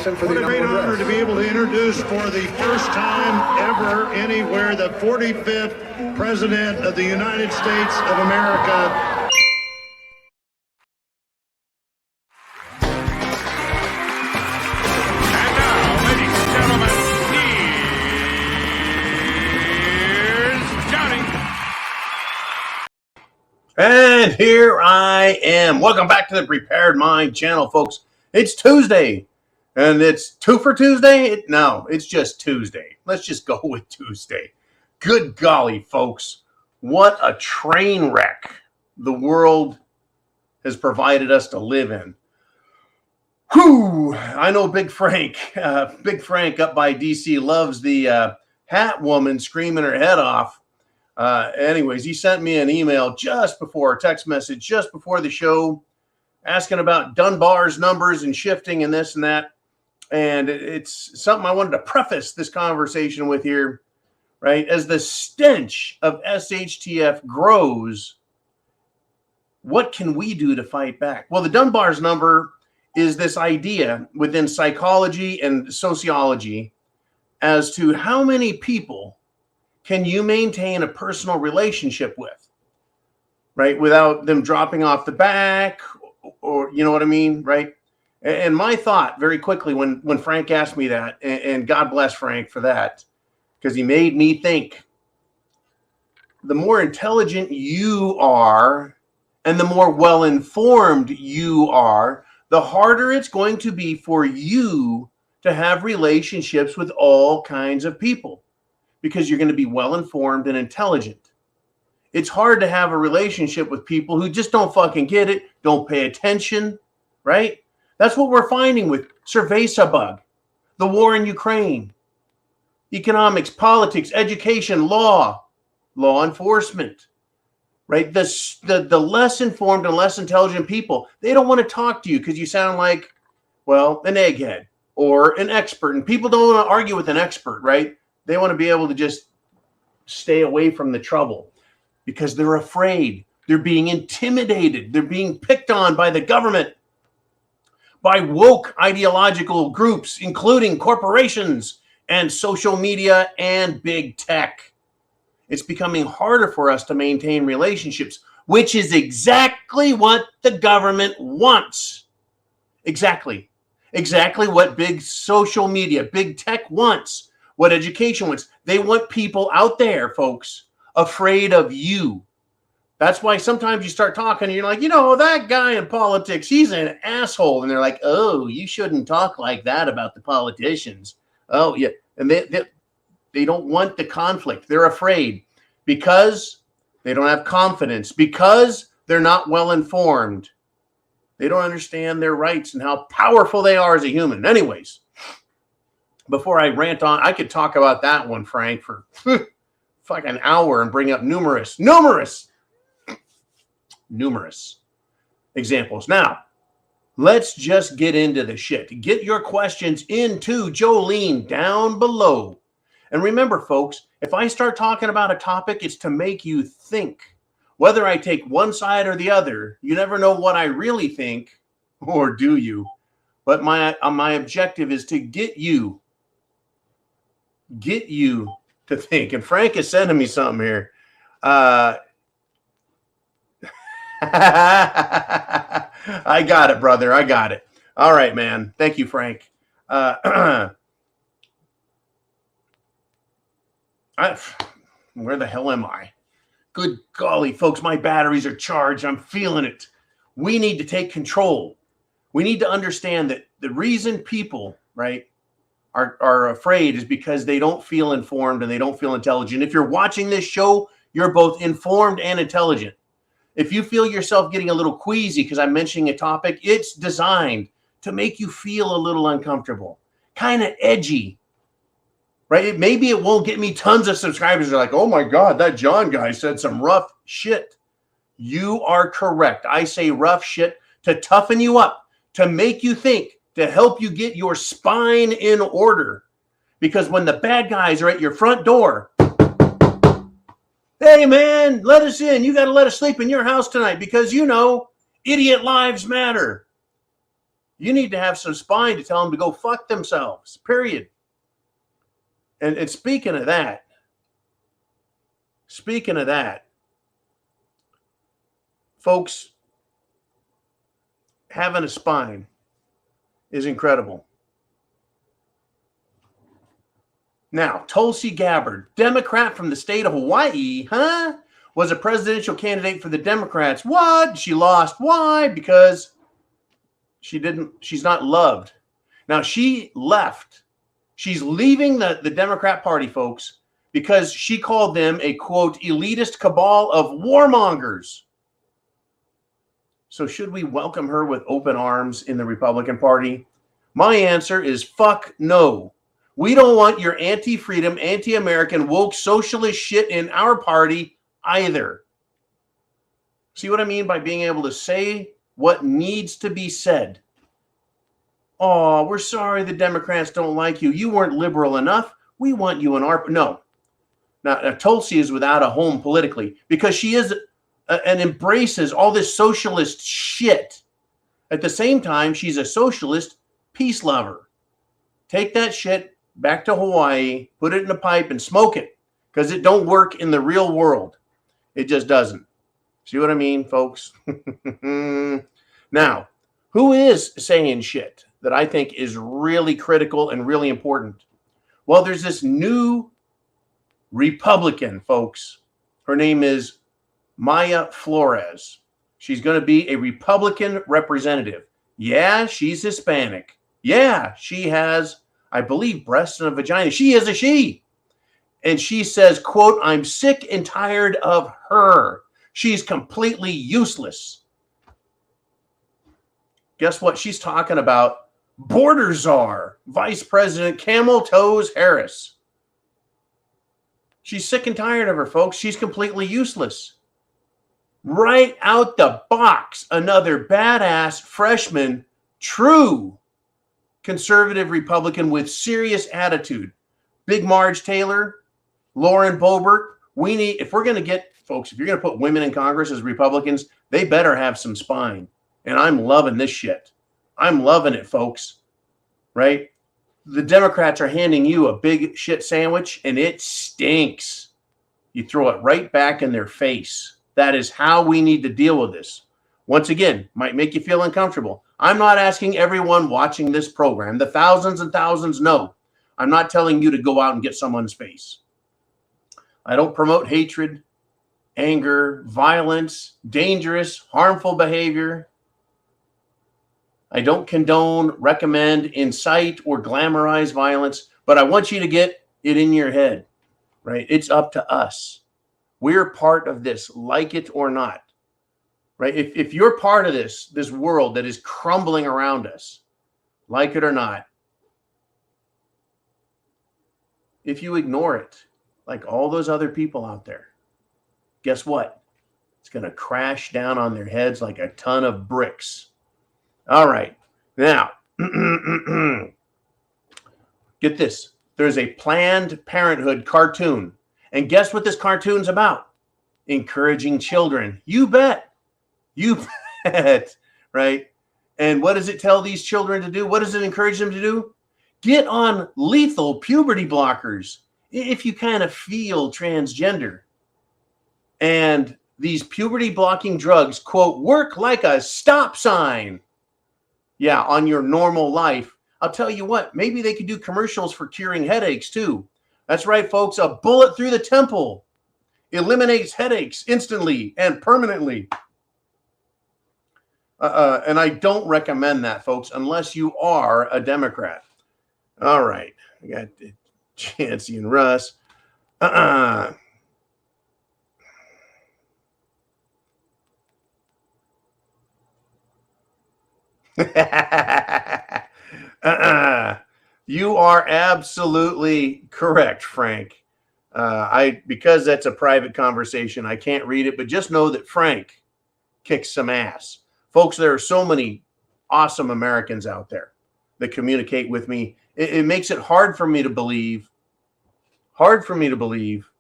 Jackson for the great honor to be able to introduce for the first time ever anywhere the 45th President of the United States of America. And now, ladies and gentlemen, here's Johnny. And here I am. Welcome back to the Prepared Mind channel, folks. It's Tuesday. And it's 2 for Tuesday? No, it's just Tuesday. Let's just go with Tuesday. Good golly, folks. What a train wreck the world has provided us to live in. Whew. I know Big Frank up by DC loves the hat woman screaming her head off. Anyways, he sent me an email just before, a text message just before the show, asking about Dunbar's numbers and shifting and this and that. And it's something I wanted to preface this conversation with here, right? As the stench of SHTF grows, what can we do to fight back? Well, the Dunbar's number is this idea within psychology and sociology as to how many people can you maintain a personal relationship with, right? Without them dropping off the back, or you know what I mean, right? And my thought very quickly when Frank asked me that, and God bless Frank for that, because he made me think, the more intelligent you are and the more well-informed you are, the harder it's going to be for you to have relationships with all kinds of people, because you're going to be well-informed and intelligent. It's hard to have a relationship with people who just don't fucking get it, don't pay attention, right? That's what we're finding with Cerveza-bug, the war in Ukraine, economics, politics, education, law enforcement, right? The less informed and less intelligent people, they don't want to talk to you because you sound like, well, an egghead or an expert. And people don't want to argue with an expert, right? They want to be able to just stay away from the trouble because they're afraid. They're being intimidated. They're being picked on by the government, by woke ideological groups, including corporations and social media and big tech. It's becoming harder for us to maintain relationships, which is exactly what the government wants. Exactly what big social media, big tech wants, what education wants. They want people out there, folks, afraid of you. That's why sometimes you start talking and you're like, you know, that guy in politics, he's an asshole. And they're like, oh, you shouldn't talk like that about the politicians. Oh, yeah. And they don't want the conflict. They're afraid because they don't have confidence, because they're not well informed. They don't understand their rights and how powerful they are as a human. Anyways, before I rant on, I could talk about that one, Frank, for fucking an hour and bring up numerous examples. Now, let's just get into the shit. Get your questions into Jolene down below. And remember, folks, if I start talking about a topic, it's to make you think. Whether I take one side or the other, you never know what I really think, or do you? But my objective is to get you to think. And Frank is sending me something here. I got it, brother. I got it. All right, man. Thank you, Frank. Where the hell am I? Good golly, folks, my batteries are charged. I'm feeling it. We need to take control. We need to understand that the reason people, right, are afraid is because they don't feel informed and they don't feel intelligent. If you're watching this show, you're both informed and intelligent. If you feel yourself getting a little queasy because I'm mentioning a topic, it's designed to make you feel a little uncomfortable, kind of edgy, right? Maybe it won't get me tons of subscribers. They're like, oh my God, that John guy said some rough shit. You are correct. I say rough shit to toughen you up, to make you think, to help you get your spine in order. Because when the bad guys are at your front door, hey man, let us in. You got to let us sleep in your house tonight because, you know, idiot lives matter. You need to have some spine to tell them to go fuck themselves, period. And speaking of that, folks, having a spine is incredible. Now, Tulsi Gabbard, Democrat from the state of Hawaii, was a presidential candidate for the Democrats. What? She lost. Why? Because she's not loved. Now, she left. She's leaving the Democrat Party, folks, because she called them a, quote, elitist cabal of warmongers. So should we welcome her with open arms in the Republican Party? My answer is fuck no. We don't want your anti-freedom, anti-American, woke socialist shit in our party either. See what I mean by being able to say what needs to be said? Oh, we're sorry the Democrats don't like you. You weren't liberal enough. We want you in our... No. Now, Tulsi is without a home politically because she is and embraces all this socialist shit. At the same time, she's a socialist peace lover. Take that shit back to Hawaii, put it in a pipe and smoke it because it don't work in the real world. It just doesn't. See what I mean, folks? Now, who is saying shit that I think is really critical and really important? Well, there's this new Republican, folks. Her name is Maya Flores. She's going to be a Republican representative. Yeah, she's Hispanic. Yeah, she has, I believe, breasts and a vagina. She is a she. And she says, quote, I'm sick and tired of her. She's completely useless. Guess what? She's talking about border czar, Vice President Camel Toes Harris. She's sick and tired of her, folks. She's completely useless. Right out the box, another badass freshman, true conservative Republican with serious attitude. Big Marge Taylor, Lauren Boebert. We need, if we're going to get, folks, if you're going to put women in Congress as Republicans, they better have some spine. And I'm loving this shit. I'm loving it, folks. Right? The Democrats are handing you a big shit sandwich and it stinks. You throw it right back in their face. That is how we need to deal with this. Once again, might make you feel uncomfortable. I'm not asking everyone watching this program, the thousands and thousands, no. I'm not telling you to go out and get someone's face. I don't promote hatred, anger, violence, dangerous, harmful behavior. I don't condone, recommend, incite, or glamorize violence, but I want you to get it in your head, right? It's up to us. We're part of this, like it or not, right? If you're part of this world that is crumbling around us, like it or not, if you ignore it, like all those other people out there, guess what? It's going to crash down on their heads like a ton of bricks. All right. Now, get this. There's a Planned Parenthood cartoon. And guess what this cartoon's about? Encouraging children. You bet. You bet. Right? And what does it tell these children to do? What does it encourage them to do? Get on lethal puberty blockers if you kind of feel transgender. And these puberty blocking drugs, quote, work like a stop sign. Yeah, on your normal life. I'll tell you what, maybe they could do commercials for curing headaches too. That's right, folks. A bullet through the temple eliminates headaches instantly and permanently. And I don't recommend that, folks, unless you are a Democrat. All right. I got Chancey and Russ. You are absolutely correct, Frank. Because that's a private conversation, I can't read it, but just know that Frank kicks some ass. Folks, there are so many awesome Americans out there that communicate with me. It makes it hard for me to believe that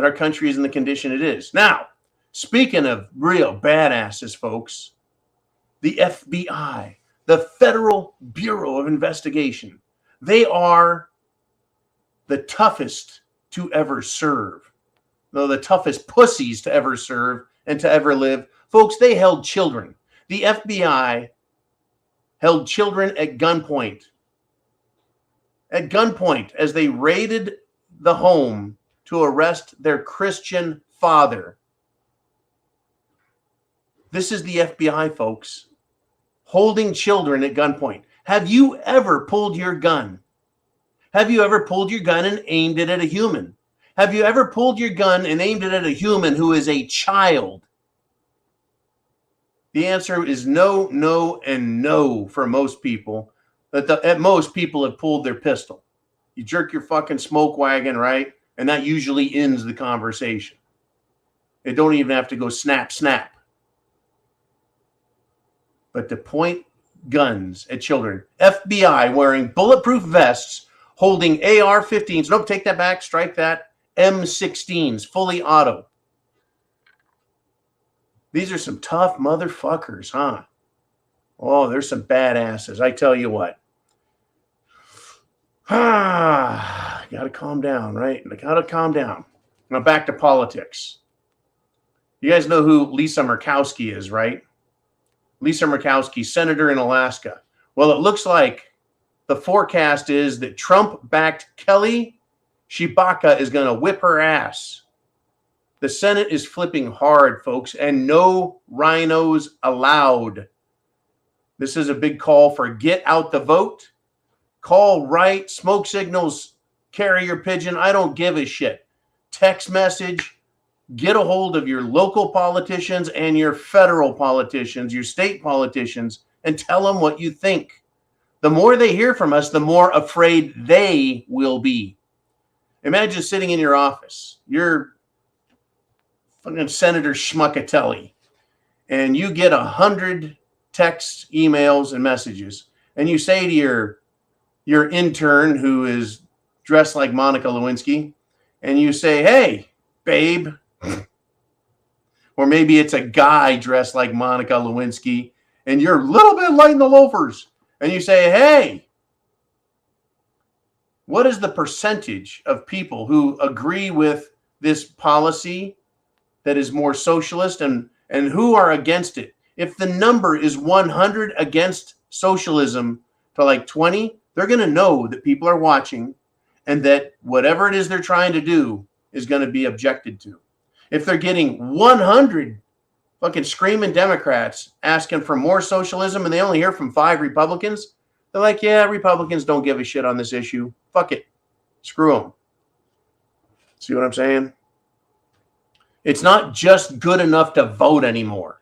our country is in the condition it is. Now, speaking of real badasses, folks, the FBI, the Federal Bureau of Investigation. They are the toughest to ever serve. Though the toughest pussies to ever serve and to ever live. Folks, they held children. The FBI held children at gunpoint. At gunpoint as they raided the home to arrest their Christian father. This is the FBI, folks. Holding children at gunpoint. Have you ever pulled your gun? Have you ever pulled your gun and aimed it at a human? Have you ever pulled your gun and aimed it at a human who is a child? The answer is no, no, and no for most people. At most, people have pulled their pistol. You jerk your fucking smoke wagon, right? And that usually ends the conversation. It don't even have to go snap, snap. But to point guns at children, FBI wearing bulletproof vests, holding AR-15s. Nope, take that back, strike that. M16s, fully auto. These are some tough motherfuckers, huh? Oh, there's some badasses. I tell you what. Gotta calm down, right? Gotta calm down. Now back to politics. You guys know who Lisa Murkowski is, right? Lisa Murkowski, senator in Alaska. Well, it looks like the forecast is that Trump-backed Kelly Shibaka is going to whip her ass. The Senate is flipping hard, folks, and no rhinos allowed. This is a big call for get out the vote. Call right, smoke signals, carrier pigeon. I don't give a shit. Text message. Get a hold of your local politicians and your federal politicians, your state politicians, and tell them what you think. The more they hear from us, the more afraid they will be. Imagine sitting in your office. You're fucking Senator Schmuckatelli, and you get 100 texts, emails, and messages, and you say to your intern who is dressed like Monica Lewinsky, and you say, "Hey, babe," or maybe it's a guy dressed like Monica Lewinsky, and you're a little bit light in the loafers, and you say, "Hey, what is the percentage of people who agree with this policy that is more socialist and who are against it?" If the number is 100 against socialism to like 20, they're going to know that people are watching and that whatever it is they're trying to do is going to be objected to. If they're getting 100 fucking screaming Democrats asking for more socialism and they only hear from 5 Republicans, they're like, yeah, Republicans don't give a shit on this issue. Fuck it. Screw them. See what I'm saying? It's not just good enough to vote anymore.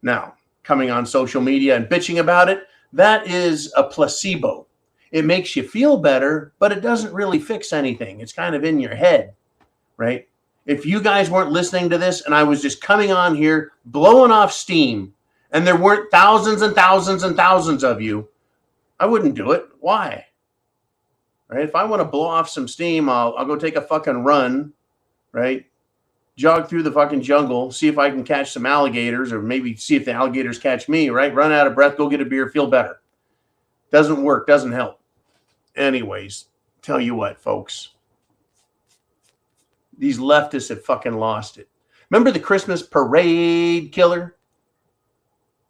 Now, coming on social media and bitching about it, that is a placebo. It makes you feel better, but it doesn't really fix anything. It's kind of in your head, right? If you guys weren't listening to this and I was just coming on here blowing off steam and there weren't thousands and thousands and thousands of you, I wouldn't do it. Why? Right? If I want to blow off some steam, I'll go take a fucking run, right? Jog through the fucking jungle, see if I can catch some alligators or maybe see if the alligators catch me, right? Run out of breath, go get a beer, feel better. Doesn't work, doesn't help. Anyways, tell you what, folks. These leftists have fucking lost it. Remember the Christmas parade killer?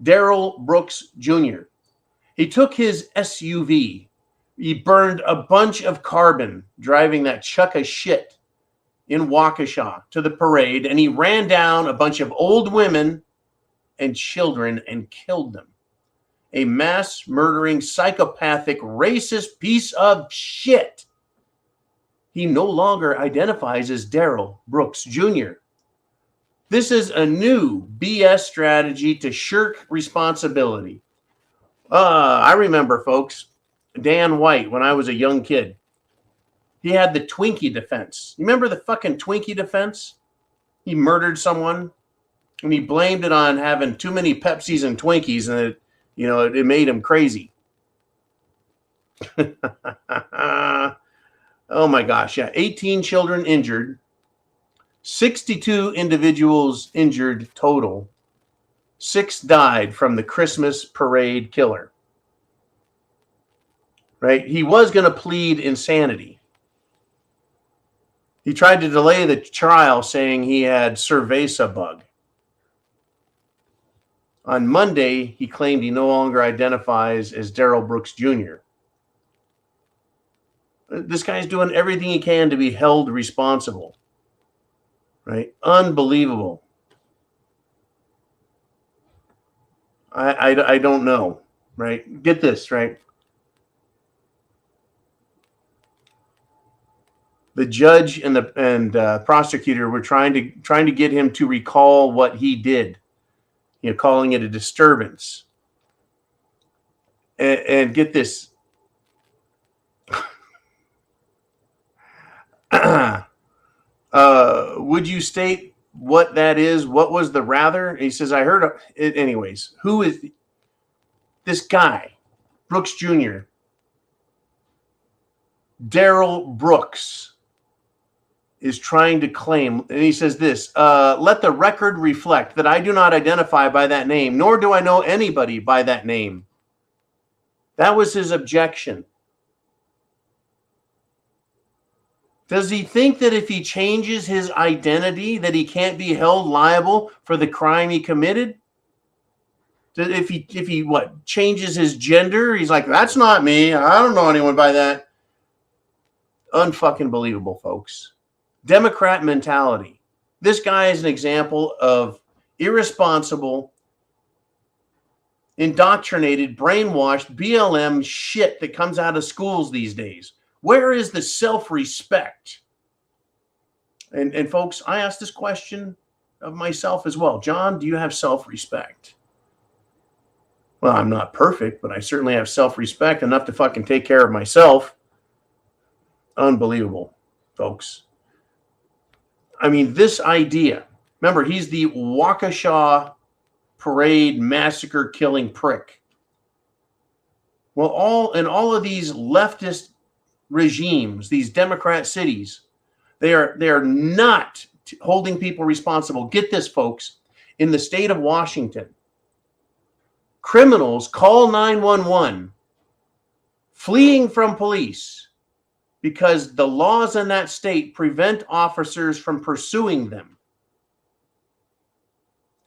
Darrell Brooks Jr. He took his SUV. He burned a bunch of carbon driving that chuck of shit in Waukesha to the parade, and he ran down a bunch of old women and children and killed them. A mass murdering, psychopathic, racist piece of shit. He no longer identifies as Darrell Brooks Jr. This is a new BS strategy to shirk responsibility. I remember, folks, Dan White, when I was a young kid, he had the Twinkie defense. You remember the fucking Twinkie defense? He murdered someone, and he blamed it on having too many Pepsis and Twinkies, and it made him crazy. Oh my gosh, yeah. 18 children injured, 62 individuals injured total. 6 died from the Christmas parade killer. right? He was going to plead insanity. He tried to delay the trial, saying he had cerveza bug. On Monday, he claimed he no longer identifies as Darrell Brooks Jr. This guy's doing everything he can to be held responsible, right? Unbelievable. I don't know, right? Get this, right? The judge and the prosecutor were trying to get him to recall what he did, calling it a disturbance. And get this. Would you state what that is? What was the rather? He says, I heard it. Anyways, who is this guy? Brooks Jr. Darrell Brooks is trying to claim, and he says this, let the record reflect that I do not identify by that name, nor do I know anybody by that name. That was his objection. Does he think that if he changes his identity that he can't be held liable for the crime he committed? If he changes his gender, he's like, that's not me. I don't know anyone by that. Unfucking believable, folks. Democrat mentality. This guy is an example of irresponsible, indoctrinated, brainwashed BLM shit that comes out of schools these days. Where is the self-respect? And folks, I ask this question of myself as well. John, do you have self-respect? Well, I'm not perfect, but I certainly have self-respect enough to fucking take care of myself. Unbelievable, folks. I mean, this idea, remember, he's the Waukesha parade massacre killing prick. Well, all of these leftist regimes, these Democrat cities, they are not holding people responsible. Get this, folks. In the state of Washington, criminals call 911 fleeing from police because the laws in that state prevent officers from pursuing them.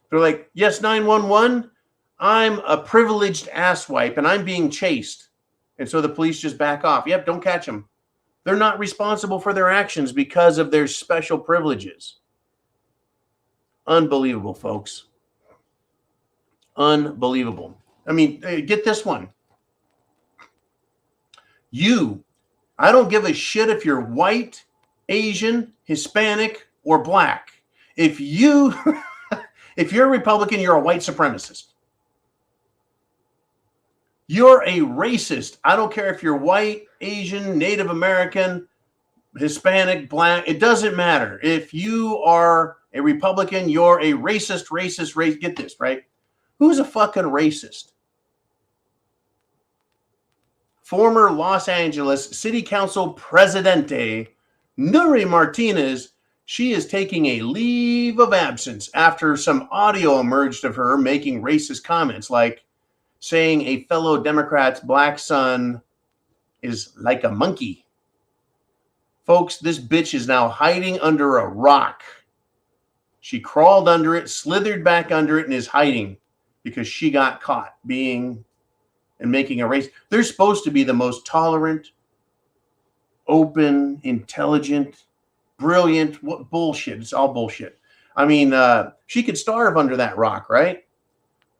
They're like, yes, 911, I'm a privileged asswipe and I'm being chased. And so the police just back off. Yep, don't catch them. They're not responsible for their actions because of their special privileges. Unbelievable, folks. Unbelievable. I mean, get this one. I don't give a shit if you're white, Asian, Hispanic, or black. If you're a Republican, you're a white supremacist. You're a racist. I don't care if you're white, Asian, Native American, Hispanic, black. It doesn't matter. If you are a Republican, you're a racist. Get this, right? Who's a fucking racist? Former Los Angeles City Council Presidente Nuri Martinez, she is taking a leave of absence after some audio emerged of her making racist comments like saying a fellow Democrat's black son is like a monkey. Folks, this bitch is now hiding under a rock. She crawled under it, slithered back under it, and is hiding because she got caught being and making a race. They're supposed to be the most tolerant, open, intelligent, brilliant. What bullshit. It's all bullshit. I mean, she could starve under that rock, right?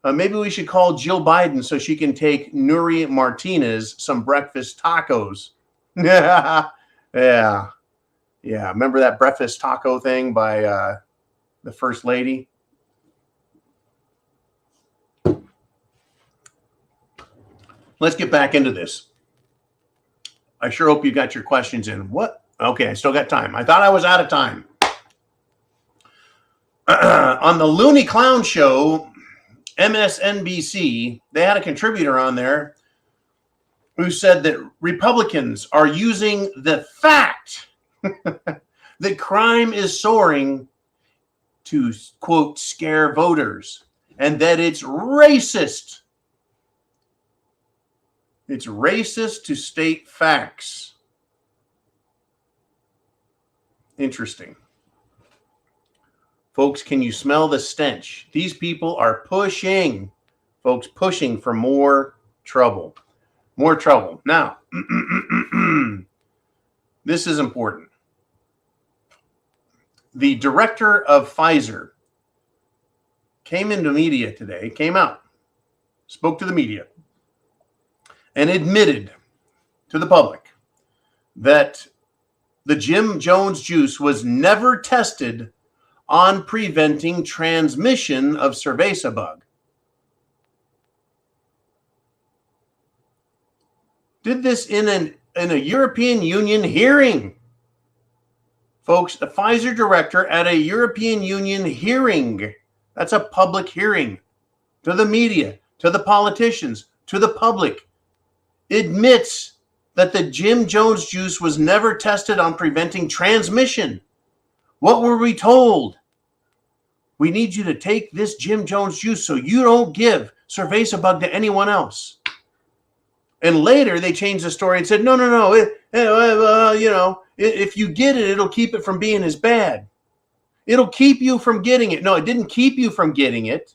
Maybe we should call Jill Biden so she can take Nuri Martinez some breakfast tacos. Yeah. Remember that breakfast taco thing by the First Lady? Let's get back into this. I sure hope you got your questions in. What? Okay, I still got time. I thought I was out of time. On the Looney Clown Show, MSNBC, they had a contributor on there who said that Republicans are using the fact that crime is soaring to, quote, scare voters, and that it's racist It's racist to state facts. Interesting. Folks, can you smell the stench? These people are pushing, folks, pushing for more trouble. More trouble. Now, this is important. The director of Pfizer came into media today, came out, spoke to the media, and admitted to the public that the Jim Jones juice was never tested on preventing transmission of cerveza bug. Did this in a European Union hearing. Folks, the Pfizer director at a European Union hearing, that's a public hearing, to the media, to the politicians, to the public, admits that the Jim Jones juice was never tested on preventing transmission. What were we told? We need you to take this Jim Jones juice so you don't give cerveza bug to anyone else. And later they changed the story and said, no, if you get it, it'll keep it from being as bad. It'll keep you from getting it. No, it didn't keep you from getting it.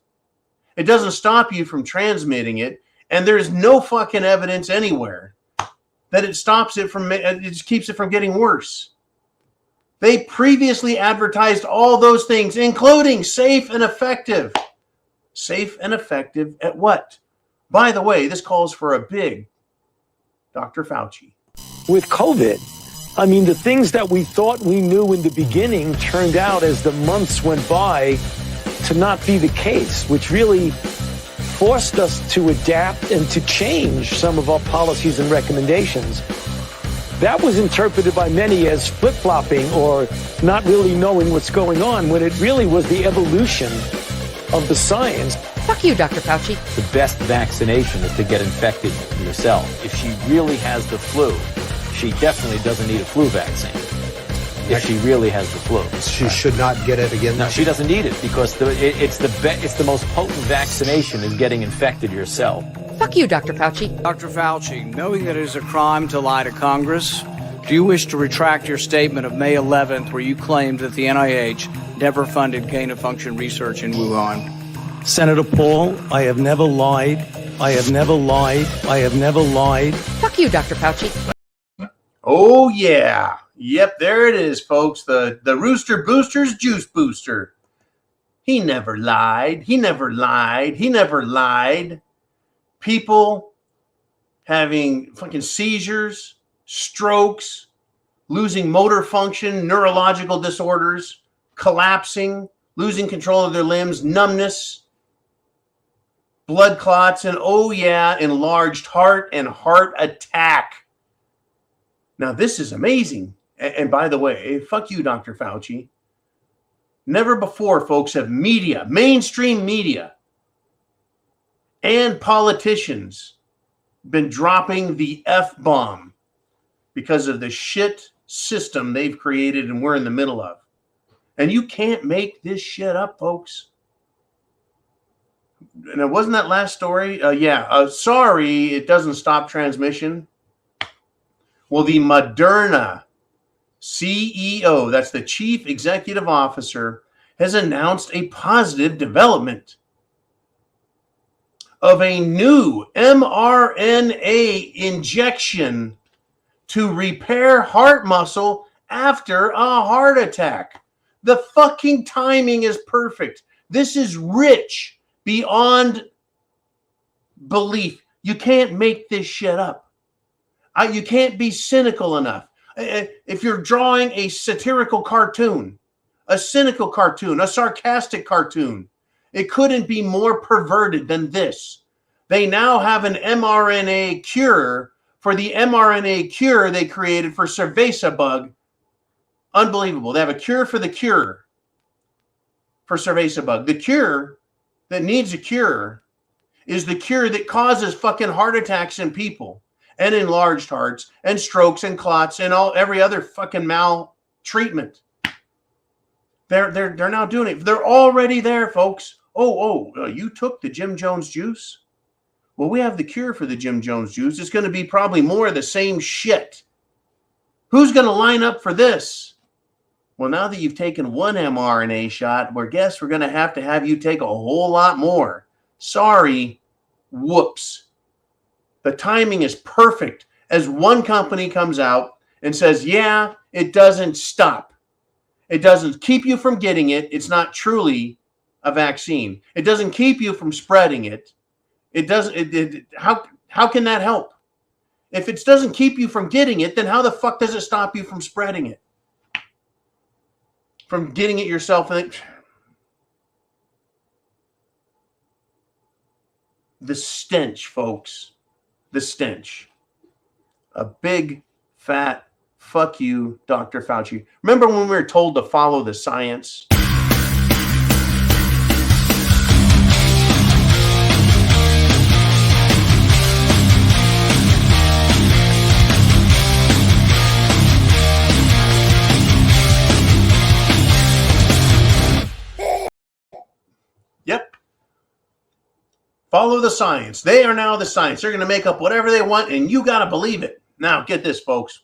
It doesn't stop you from transmitting it. And there's no fucking evidence anywhere that it stops it from, it just keeps it from getting worse. They previously advertised all those things, including safe and effective. Safe and effective at what? By the way, this calls for a big Dr. Fauci. With COVID, I mean, the things that we thought we knew in the beginning turned out as the months went by to not be the case, which really forced us to adapt and to change some of our policies and recommendations. That was interpreted by many as flip-flopping or not really knowing what's going on, when it really was the evolution of the science. Fuck you, Dr. Fauci. The best vaccination is to get infected yourself. If she really has the flu, she definitely doesn't need a flu vaccine. If she really has the flu, she should not get it again. No, she doesn't need it because it's the most potent vaccination is getting infected yourself. Fuck you, Dr. Fauci. Dr. Fauci, knowing that it is a crime to lie to Congress, do you wish to retract your statement of May 11th where you claimed that the NIH never funded gain-of-function research in Wuhan? Senator Paul, I have never lied. I have never lied. I have never lied. Fuck you, Dr. Fauci. Oh, yeah. Yep, there it is, folks. The Rooster Booster's Juice Booster. He never lied. He never lied. He never lied. People having fucking seizures, strokes, losing motor function, neurological disorders, collapsing, losing control of their limbs, numbness, blood clots, and oh yeah, enlarged heart and heart attack. Now, this is amazing. And by the way, fuck you, Dr. Fauci. Never before, folks, have media, mainstream media, and politicians been dropping the F-bomb because of the shit system they've created and we're in the middle of. And you can't make this shit up, folks. And it wasn't that last story? Sorry, it doesn't stop transmission. Well, the Moderna CEO, that's the chief executive officer, has announced a positive development of a new mRNA injection to repair heart muscle after a heart attack. The fucking timing is perfect. This is rich beyond belief. You can't make this shit up. You can't be cynical enough. If you're drawing a satirical cartoon, a cynical cartoon, a sarcastic cartoon, it couldn't be more perverted than this. They now have an mRNA cure for the mRNA cure they created for cerveza bug. Unbelievable. They have a cure for the cure for cerveza bug. The cure that needs a cure is the cure that causes fucking heart attacks in people, and enlarged hearts, and strokes, and clots, and every other fucking maltreatment. They're now doing it. They're already there, folks. You took the Jim Jones juice? well, we have the cure for the Jim Jones Jews. It's going to be probably more of the same shit. Who's going to line up for this? Well, now that you've taken one mRNA shot, we're going to have you take a whole lot more. Sorry. Whoops. The timing is perfect as one company comes out and says, yeah, it doesn't stop. It doesn't keep you from getting it. It's not truly a vaccine. It doesn't keep you from spreading it. It doesn't. How can that help? If it doesn't keep you from getting it, then how the fuck does it stop you from spreading it? From getting it yourself? The stench, folks. The stench. A big, fat, fuck you, Dr. Fauci. Remember when we were told to follow the science? Yep. Follow the science. They are now the science. They're going to make up whatever they want, and you got to believe it. Now, get this, folks.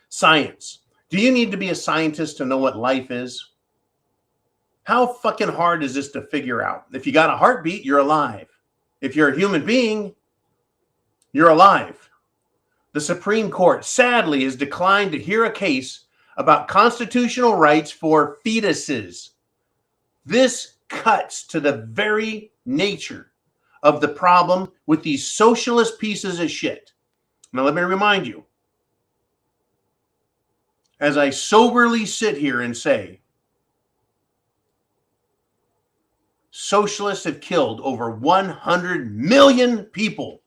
Science. Do you need to be a scientist to know what life is? How fucking hard is this to figure out? If you got a heartbeat, you're alive. If you're a human being, you're alive. The Supreme Court, sadly, has declined to hear a case about constitutional rights for fetuses. This cuts to the very nature of the problem with these socialist pieces of shit. Now, let me remind you, as I soberly sit here and say, socialists have killed over 100 million people.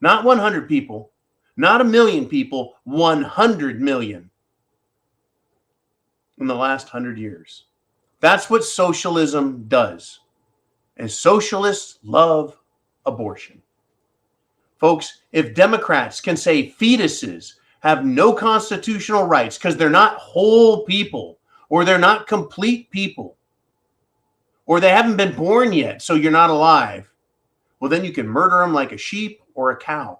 Not 100 people, not a million people, 100 million in the last 100 years. That's what socialism does. And socialists love abortion. Folks, if Democrats can say fetuses have no constitutional rights because they're not whole people, or they're not complete people, or they haven't been born yet, so you're not alive, well, then you can murder them like a sheep or a cow.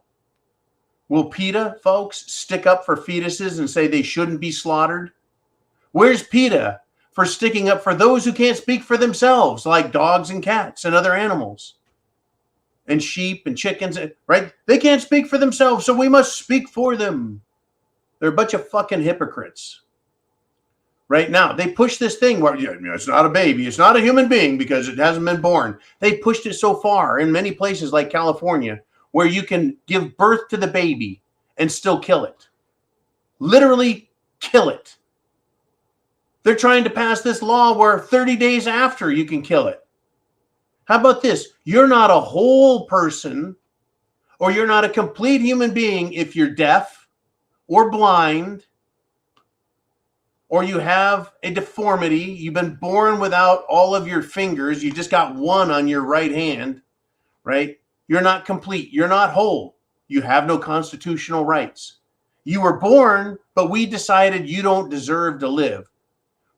Will PETA, folks, stick up for fetuses and say they shouldn't be slaughtered? Where's PETA for sticking up for those who can't speak for themselves, like dogs and cats and other animals? And sheep and chickens, right? They can't speak for themselves, so we must speak for them. They're a bunch of fucking hypocrites. Right now, they push this thing where it's not a baby, it's not a human being because it hasn't been born. They pushed it so far in many places like California where you can give birth to the baby and still kill it. Literally kill it. They're trying to pass this law where 30 days after you can kill it. How about this? You're not a whole person, or you're not a complete human being if you're deaf or blind, or you have a deformity. You've been born without all of your fingers. You just got one on your right hand, right? You're not complete. You're not whole. You have no constitutional rights. You were born, but we decided you don't deserve to live,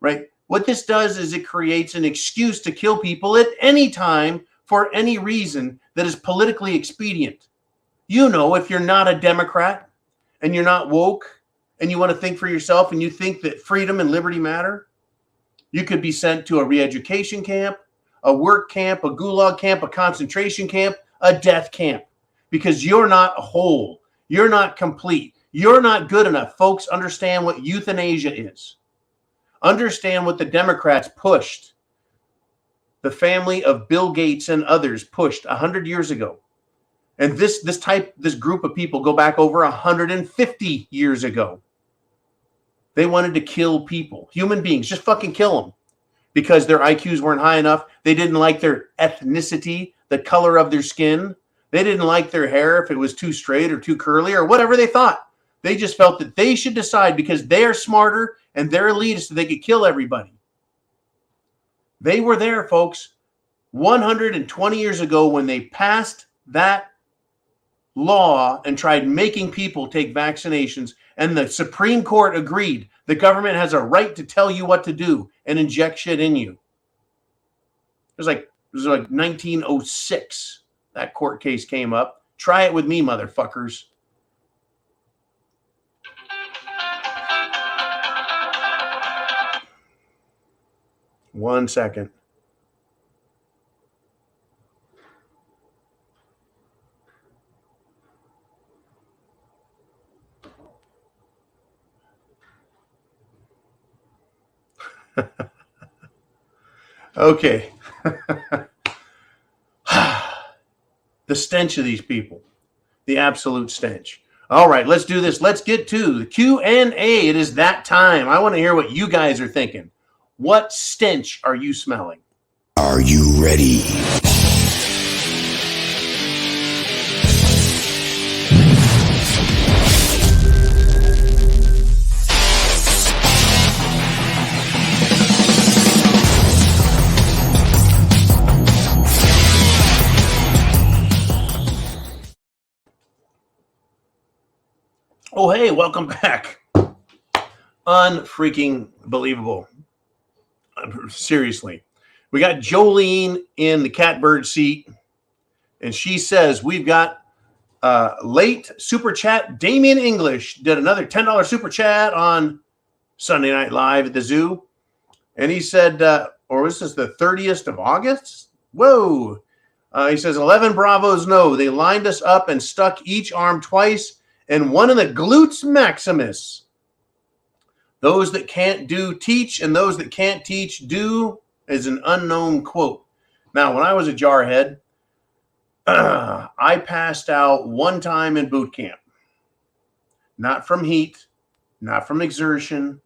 right? What this does is it creates an excuse to kill people at any time for any reason that is politically expedient. You know, if you're not a Democrat and you're not woke and you want to think for yourself and you think that freedom and liberty matter, you could be sent to a re-education camp, a work camp, a gulag camp, a concentration camp, a death camp, because you're not whole. You're not complete. You're not good enough. Folks, understand what euthanasia is. Understand what the Democrats pushed. The family of Bill Gates and others pushed 100 years ago. And this group of people go back over 150 years ago. They wanted to kill people, human beings, just fucking kill them because their IQs weren't high enough. They didn't like their ethnicity, the color of their skin. They didn't like their hair if it was too straight or too curly or whatever they thought. They just felt that they should decide because they are smarter and they're elitists, so they could kill everybody. They were there, folks, 120 years ago when they passed that law and tried making people take vaccinations, and the Supreme Court agreed the government has a right to tell you what to do and inject shit in you. It was like 1906. that court case came up. Try it with me, motherfuckers. One second. Okay. The stench of these people. The absolute stench. All right, let's do this. Let's get to the Q&A. It is that time. I want to hear what you guys are thinking. What stench are you smelling? Are you ready? Oh, hey, welcome back. Unfreaking believable. Seriously. We got Jolene in the catbird seat, and she says, we've got late super chat. Damien English did another $10 super chat on Sunday Night Live at the zoo. And he said, or was this the 30th of August? Whoa. He says, 11 Bravos, no. They lined us up and stuck each arm twice and one in the glutes maximus. Those that can't do teach, and those that can't teach do, is an unknown quote. Now, when I was a jarhead, I passed out one time in boot camp. Not from heat, not from exertion,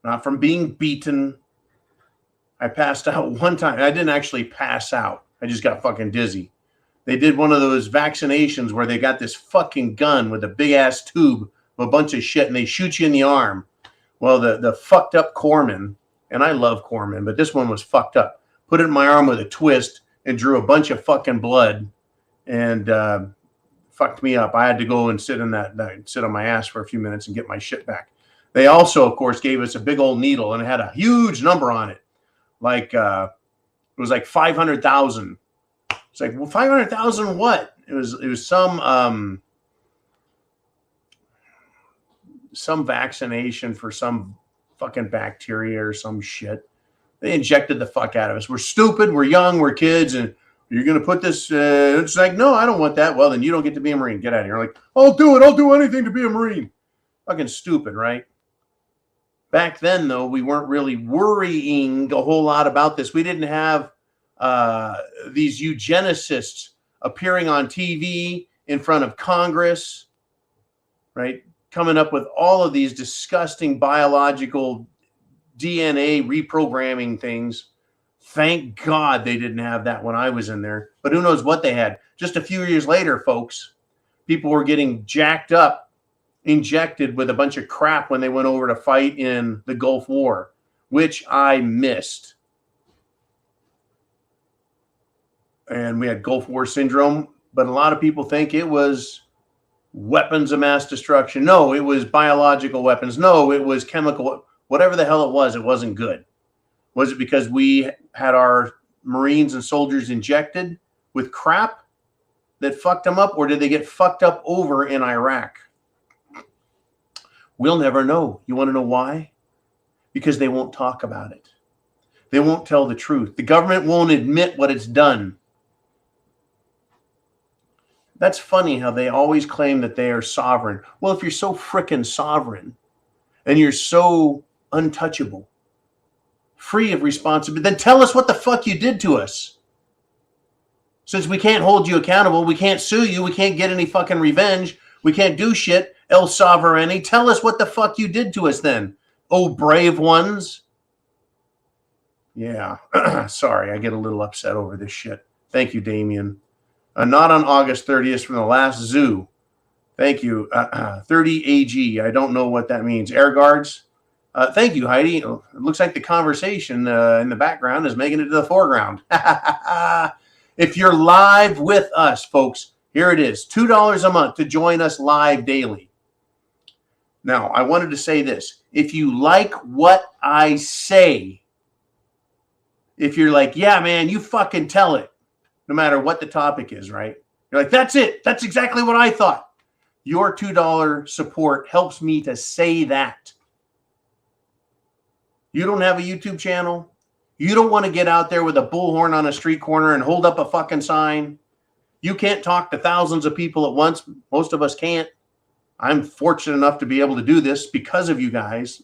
not from being beaten. I passed out one time. I didn't actually pass out. I just got fucking dizzy. They did one of those vaccinations where they got this fucking gun with a big-ass tube of a bunch of shit, and they shoot you in the arm. Well, the fucked up corpsman, and I love corpsmen, but this one was fucked up, put it in my arm with a twist and drew a bunch of fucking blood and fucked me up. I had to go and sit on my ass for a few minutes and get my shit back. They also, of course, gave us a big old needle, and it had a huge number on it. Like, it was like 500,000. It's like, well, 500,000 what? It was some vaccination for some fucking bacteria or some shit. They injected the fuck out of us. We're stupid. We're young. We're kids. And you're going to put this. It's like, no, I don't want that. Well, then you don't get to be a Marine. Get out of here. Like, I'll do it. I'll do anything to be a Marine. Fucking stupid, right? Back then, though, we weren't really worrying a whole lot about this. We didn't have these eugenicists appearing on TV in front of Congress, right? Coming up with all of these disgusting biological DNA reprogramming things. Thank God they didn't have that when I was in there. But who knows what they had. Just a few years later, folks, people were getting jacked up, injected with a bunch of crap when they went over to fight in the Gulf War, which I missed. And we had Gulf War syndrome, but a lot of people think it was weapons of mass destruction. No, it was biological weapons. No, it was chemical. Whatever the hell it wasn't good. Was it because we had our Marines and soldiers injected with crap that fucked them up, or did they get fucked up over in Iraq? We'll never know. You want to know why? Because they won't talk about it. They won't tell the truth. The government won't admit what it's done. That's funny how they always claim that they are sovereign. Well, if you're so frickin' sovereign and you're so untouchable, free of responsibility, then tell us what the fuck you did to us. Since we can't hold you accountable, we can't sue you, we can't get any fucking revenge, we can't do shit, El Sovereignty, tell us what the fuck you did to us then. Oh, brave ones. Yeah, sorry, I get a little upset over this shit. Thank you, Damien. Not on August 30th from the last zoo. Thank you. 30 AG. I don't know what that means. Air guards. Thank you, Heidi. It looks like the conversation in the background is making it to the foreground. If you're live with us, folks, here it is. $2 a month to join us live daily. Now, I wanted to say this. If you like what I say, if you're like, yeah, man, you fucking tell it. No matter what the topic is, right? You're like, that's it. That's exactly what I thought. Your $2 support helps me to say that. You don't have a YouTube channel. You don't want to get out there with a bullhorn on a street corner and hold up a fucking sign. You can't talk to thousands of people at once. Most of us can't. I'm fortunate enough to be able to do this because of you guys.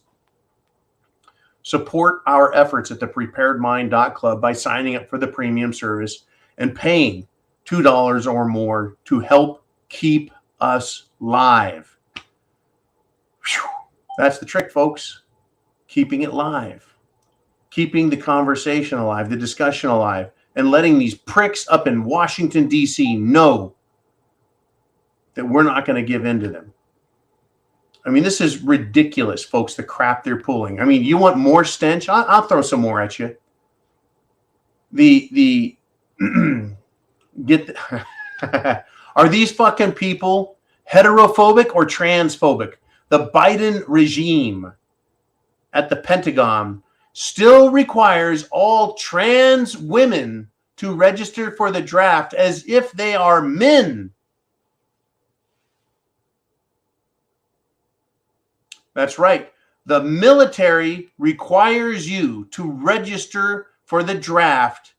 Support our efforts at thepreparedmind.club by signing up for the premium service and paying $2 or more to help keep us live. Whew. That's the trick, folks. Keeping it live. Keeping the conversation alive, the discussion alive, and letting these pricks up in Washington, D.C. know that we're not going to give in to them. I mean, this is ridiculous, folks, the crap they're pulling. I mean, you want more stench? I'll throw some more at you. Are these fucking people heterophobic or transphobic? The Biden regime at the Pentagon still requires all trans women to register for the draft as if they are men. That's right. The military requires you to register for the draft,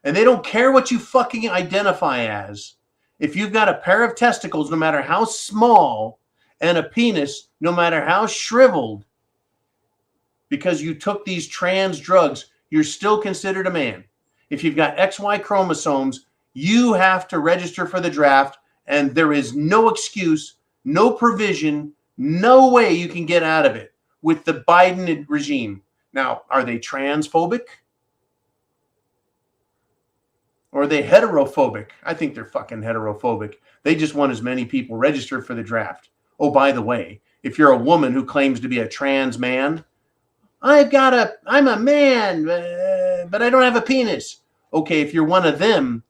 and they don't care what you fucking identify as. If you've got a pair of testicles, no matter how small, and a penis, no matter how shriveled, because you took these trans drugs, you're still considered a man. If you've got XY chromosomes, you have to register for the draft, and there is no excuse, no provision, no way you can get out of it with the Biden regime. Now, are they transphobic? Or are they heterophobic? I think they're fucking heterophobic. They just want as many people registered for the draft. Oh, by the way, if you're a woman who claims to be a trans man, I'm a man, but I don't have a penis. Okay, if you're one of them,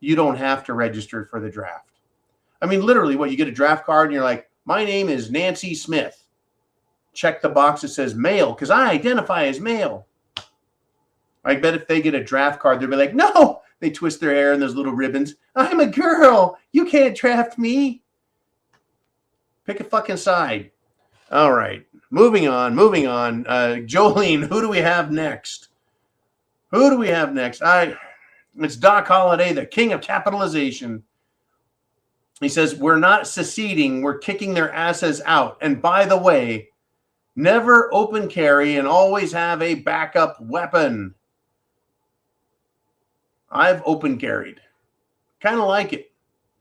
you don't have to register for the draft. I mean, literally, you get a draft card and you're like, my name is Nancy Smith. Check the box that says male because I identify as male. I bet if they get a draft card, they'll be like, no. They twist their hair in those little ribbons. I'm a girl. You can't draft me. Pick a fucking side. All right. Moving on. Jolene, who do we have next? It's Doc Holliday, the king of capitalization. He says, we're not seceding. We're kicking their asses out. And by the way, never open carry and always have a backup weapon. I've open carried. Kind of like it.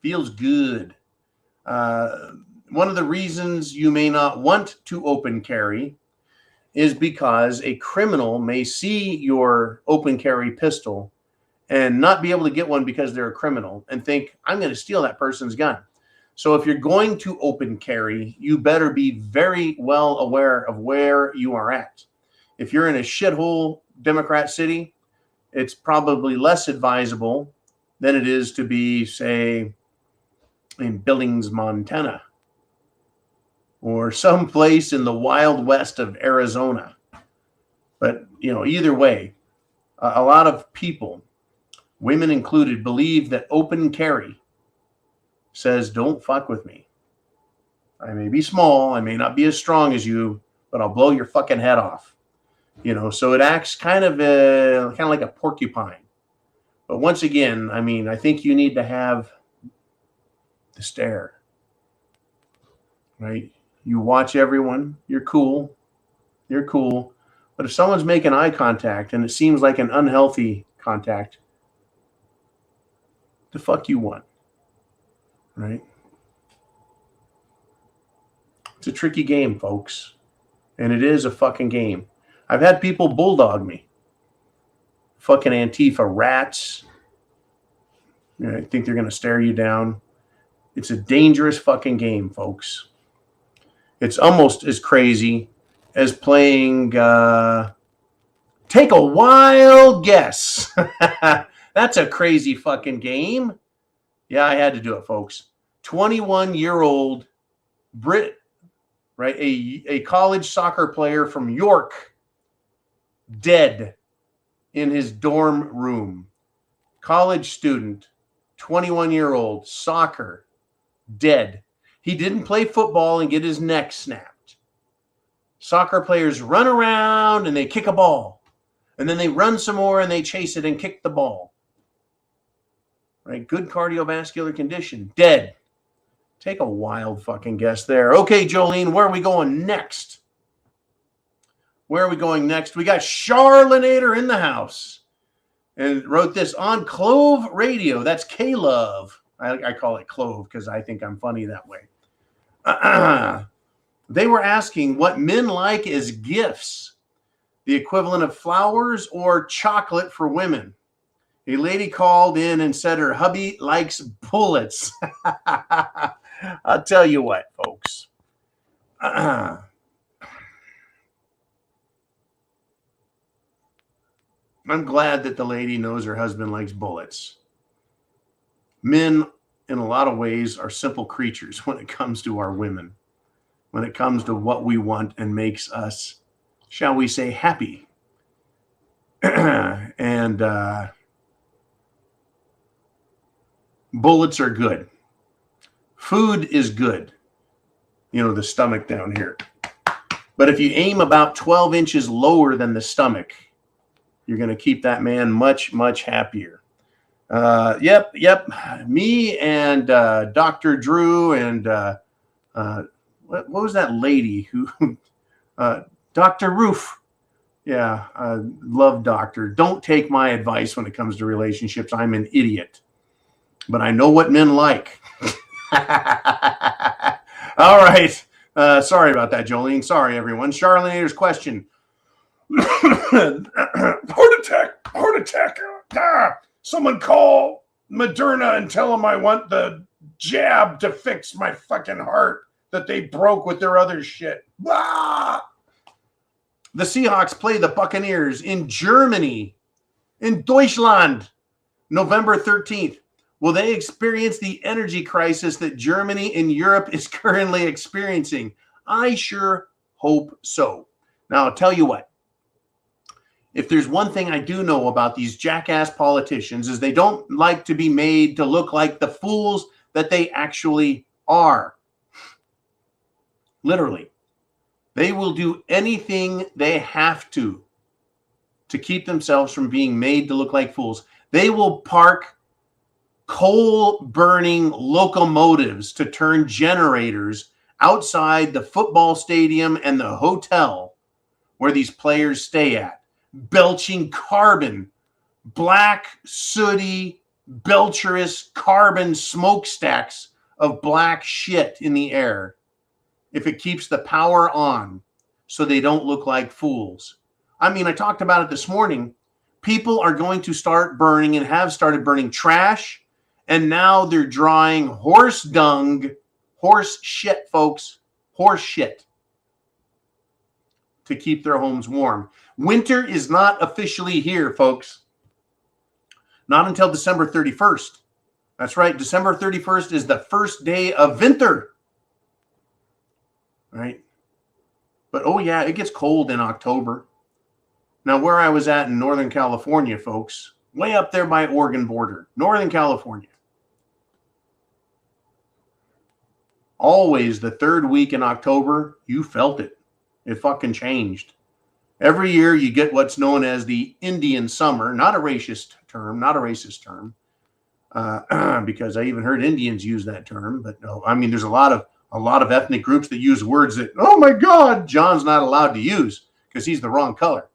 Feels good. One of the reasons you may not want to open carry is because a criminal may see your open carry pistol and not be able to get one because they're a criminal and think, I'm going to steal that person's gun. So if you're going to open carry, you better be very well aware of where you are at. If you're in a shithole Democrat city, it's probably less advisable than it is to be, say, in Billings, Montana, or someplace in the Wild West of Arizona. But, either way, a lot of people, women included, believe that open carry says, don't fuck with me. I may be small, I may not be as strong as you, but I'll blow your fucking head off. So it acts kind of like a porcupine. But once again, I think you need to have the stare, right? You watch everyone, you're cool. But if someone's making eye contact and it seems like an unhealthy contact, the fuck you want, right? It's a tricky game, folks. And it is a fucking game. I've had people bulldog me. Fucking Antifa rats. I think they're going to stare you down. It's a dangerous fucking game, folks. It's almost as crazy as playing Take a Wild Guess. That's a crazy fucking game. Yeah, I had to do it, folks. 21-year-old Brit, right? A college soccer player from York, dead in his dorm room. College student, 21-year-old, soccer, dead. He didn't play football and get his neck snapped. Soccer players run around and they kick a ball. And then they run some more and they chase it and kick the ball. Right? Good cardiovascular condition. Dead. Take a wild fucking guess there. Okay, Jolene, where are we going next? Where are we going next? We got Charlanator in the house. And wrote this on Clove Radio. That's K-Love. I call it Clove because I think I'm funny that way. They were asking what men like as gifts, the equivalent of flowers or chocolate for women. A lady called in and said her hubby likes bullets. I'll tell you what, folks. I'm glad that the lady knows her husband likes bullets. Men, in a lot of ways, are simple creatures when it comes to our women, when it comes to what we want and makes us, shall we say, happy. And bullets are good. Food is good. You know, the stomach down here. But if you aim about 12 inches lower than the stomach, you're going to keep that man much, much happier. Yep. Me and Dr. Drew and what was that lady who Dr. Roof. Yeah, love Doctor. Don't take my advice when it comes to relationships. I'm an idiot. But I know what men like. All right. Sorry about that, Jolene. Sorry, everyone. Charlanator's question. Heart attack. Someone call Moderna and tell them I want the jab to fix my fucking heart that they broke with their other shit. The Seahawks play the Buccaneers in Germany, in Deutschland, November 13th. Will they experience the energy crisis that Germany and Europe is currently experiencing? I sure hope so. Now, I'll tell you what. If there's one thing I do know about these jackass politicians is they don't like to be made to look like the fools that they actually are. Literally. They will do anything they have to keep themselves from being made to look like fools. They will park coal-burning locomotives to turn generators outside the football stadium and the hotel where these players stay at, belching carbon, black, sooty, belcherous carbon smokestacks of black shit in the air if it keeps the power on so they don't look like fools. I mean, I talked about it this morning. People are going to start burning and have started burning trash, and now they're drawing horse dung, horse shit, folks, horse shit, to keep their homes warm. Winter is not officially here, folks. Not until December 31st. That's right. December 31st is the first day of winter. Right? But, oh, yeah, it gets cold in October. Now, where I was at in Northern California, folks, way up there by Oregon border, Northern California. Always the third week in October, you felt it. It fucking changed. Every year you get what's known as the Indian summer, not a racist term, because I even heard Indians use that term. But no, I mean, there's a lot of ethnic groups that use words that, oh my God, John's not allowed to use because he's the wrong color.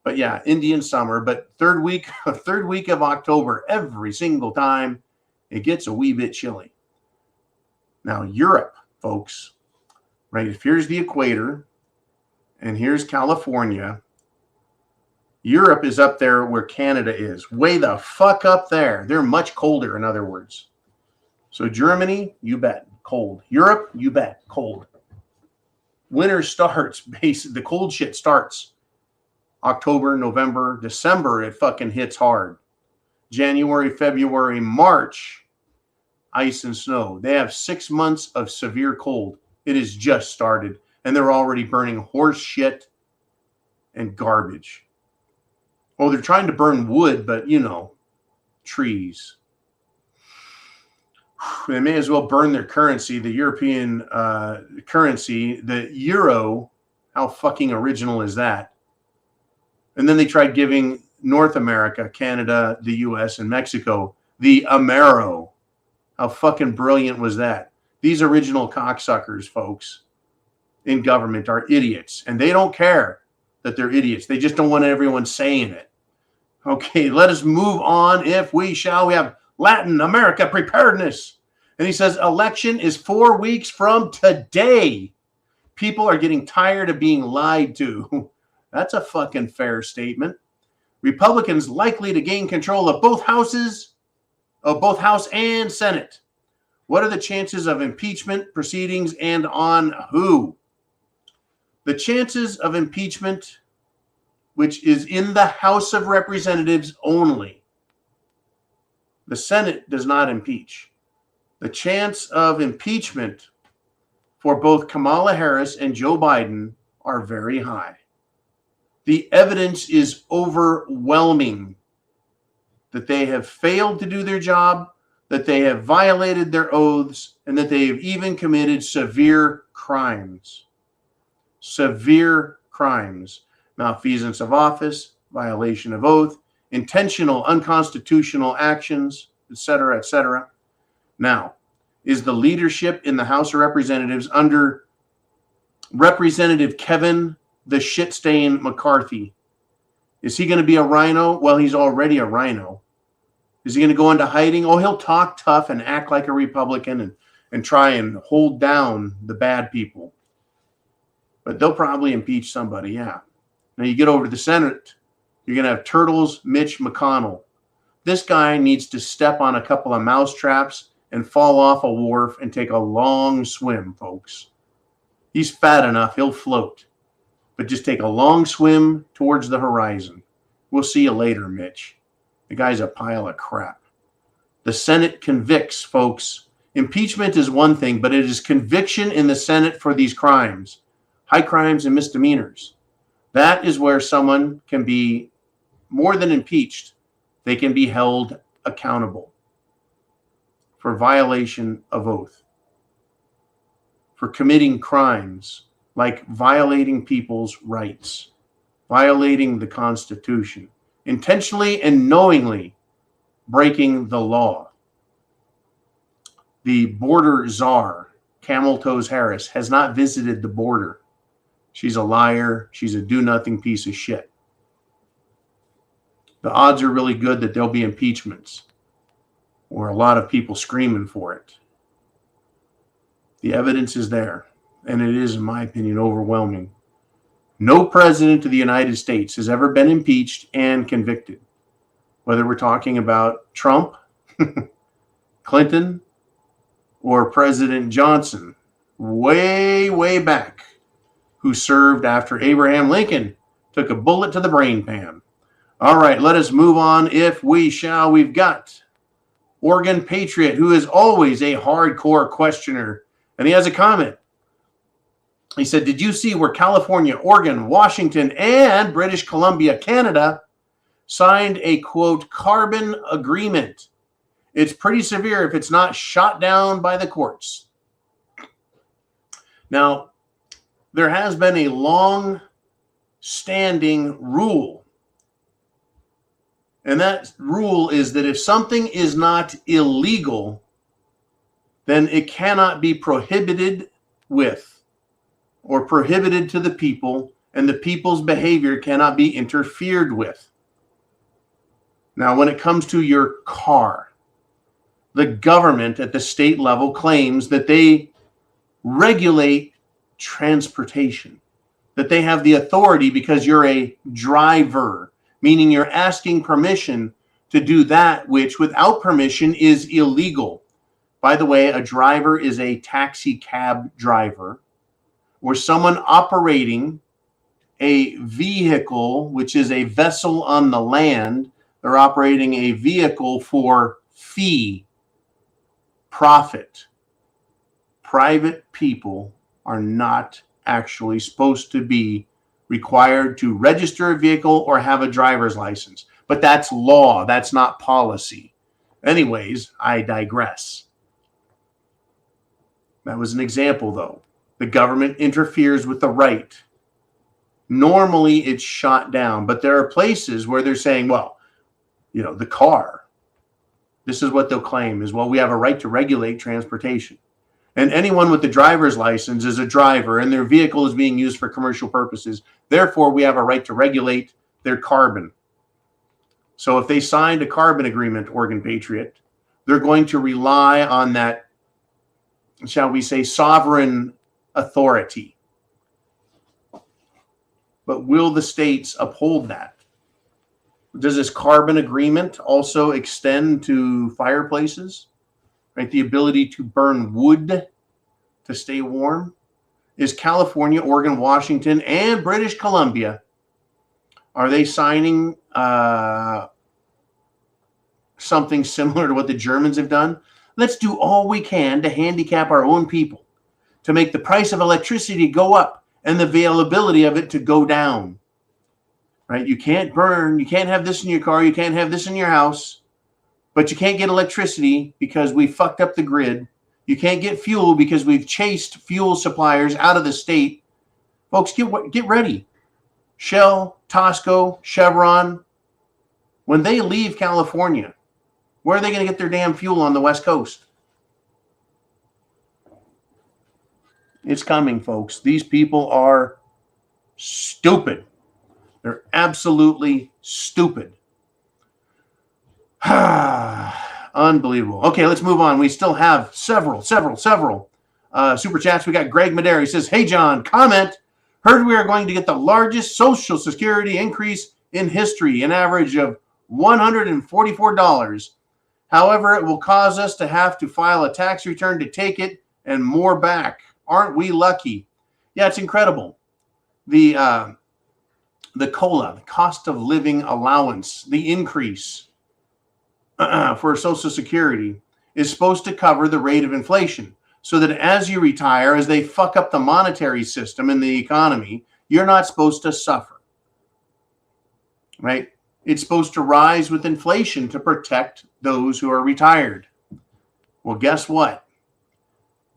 But yeah, Indian summer. But third week of October, every single time, it gets a wee bit chilly. Now, Europe, folks, right? If here's the equator, and here's California. Europe is up there where Canada is. Way the fuck up there. They're much colder, in other words. So Germany, you bet, cold. Europe, you bet, cold. Winter starts, the cold shit starts. October, November, December, it fucking hits hard. January, February, March, ice and snow. They have 6 months of severe cold. It has just started. And they're already burning horse shit and garbage. Oh, they're trying to burn wood, but, you know, trees. They may as well burn their currency, the European currency, the euro. How fucking original is that? And then they tried giving North America, Canada, the US, and Mexico the Amero. How fucking brilliant was that? These original cocksuckers, folks, in government are idiots. And they don't care that they're idiots. They just don't want everyone saying it. Okay, let us move on if we shall. We have Latin America preparedness. And he says, election is 4 weeks from today. People are getting tired of being lied to. That's a fucking fair statement. Republicans likely to gain control of both houses, of both House and Senate. What are the chances of impeachment proceedings and on who? The chances of impeachment, which is in the House of Representatives only. The Senate does not impeach. The chance of impeachment for both Kamala Harris and Joe Biden are very high. The evidence is overwhelming that they have failed to do their job, that they have violated their oaths, and that they have even committed severe crimes. Severe crimes. Malfeasance of office, violation of oath, intentional unconstitutional actions, etc., etc. Now, is the leadership in the House of Representatives under Representative Kevin the Shitstain McCarthy? Is he going to be a rhino? Well, he's already a rhino. Is he going to go into hiding? Oh, he'll talk tough and act like a Republican and try and hold down the bad people. But they'll probably impeach somebody, yeah. Now you get over to the Senate, you're going to have Turtles Mitch McConnell. This guy needs to step on a couple of mouse traps and fall off a wharf and take a long swim, folks. He's fat enough, he'll float. But just take a long swim towards the horizon. We'll see you later, Mitch. The guy's a pile of crap. The Senate convicts, folks. Impeachment is one thing, but it is conviction in the Senate for these crimes, high crimes and misdemeanors. That is where someone can be more than impeached. They can be held accountable for violation of oath, for committing crimes like violating people's rights, violating the Constitution, intentionally and knowingly breaking the law. The border czar, Camel Toes Harris, has not visited the border. She's a liar. She's a do-nothing piece of shit. The odds are really good that there'll be impeachments or a lot of people screaming for it. The evidence is there, and it is, in my opinion, overwhelming. No president of the United States has ever been impeached and convicted, whether we're talking about Trump, Clinton, or President Johnson, way, way back, who served after Abraham Lincoln took a bullet to the brain pan. All right, let us move on if we shall. We've got Oregon Patriot, who is always a hardcore questioner, and he has a comment. He said, did you see where California, Oregon, Washington, and British Columbia, Canada signed a, quote, carbon agreement? It's pretty severe if it's not shot down by the courts. Now, there has been a long-standing rule, and that rule is that if something is not illegal, then it cannot be prohibited with or prohibited to the people, and the people's behavior cannot be interfered with. Now, when it comes to your car, the government at the state level claims that they regulate transportation, that they have the authority because you're a driver, meaning you're asking permission to do that which without permission is illegal. By the way, a driver is a taxi cab driver or someone operating a vehicle, which is a vessel on the land. They're operating a vehicle for fee, profit. Private people are not actually supposed to be required to register a vehicle or have a driver's license. But that's law. That's not policy. Anyways, I digress. That was an example, though. The government interferes with the right. Normally, it's shot down, but there are places where they're saying, well, the car, this is what they'll claim is, well, we have a right to regulate transportation. And anyone with the driver's license is a driver and their vehicle is being used for commercial purposes. Therefore, we have a right to regulate their carbon. So if they signed a carbon agreement, Oregon Patriot, they're going to rely on that, shall we say, sovereign authority. But will the states uphold that? Does this carbon agreement also extend to fireplaces? Right, the ability to burn wood to stay warm? Is California, Oregon, Washington, and British Columbia, are they signing something similar to what the Germans have done? Let's do all we can to handicap our own people, to make the price of electricity go up and the availability of it to go down. Right? You can't burn, you can't have this in your car, you can't have this in your house. But you can't get electricity because we fucked up the grid. You can't get fuel because we've chased fuel suppliers out of the state. Folks, get ready. Shell, Tosco, Chevron, when they leave California, where are they going to get their damn fuel on the West Coast? It's coming, folks. These people are stupid. They're absolutely stupid. Unbelievable. Okay, let's move on. We still have several super chats. We got Greg Madera. He says, hey, John, comment. Heard we are going to get the largest Social Security increase in history, an average of $144. However, it will cause us to have to file a tax return to take it and more back. Aren't we lucky? Yeah, it's incredible. The COLA, the cost of living allowance, the increase for Social Security is supposed to cover the rate of inflation so that as you retire, as they fuck up the monetary system and the economy, you're not supposed to suffer, right? It's supposed to rise with inflation to protect those who are retired. Well, guess what?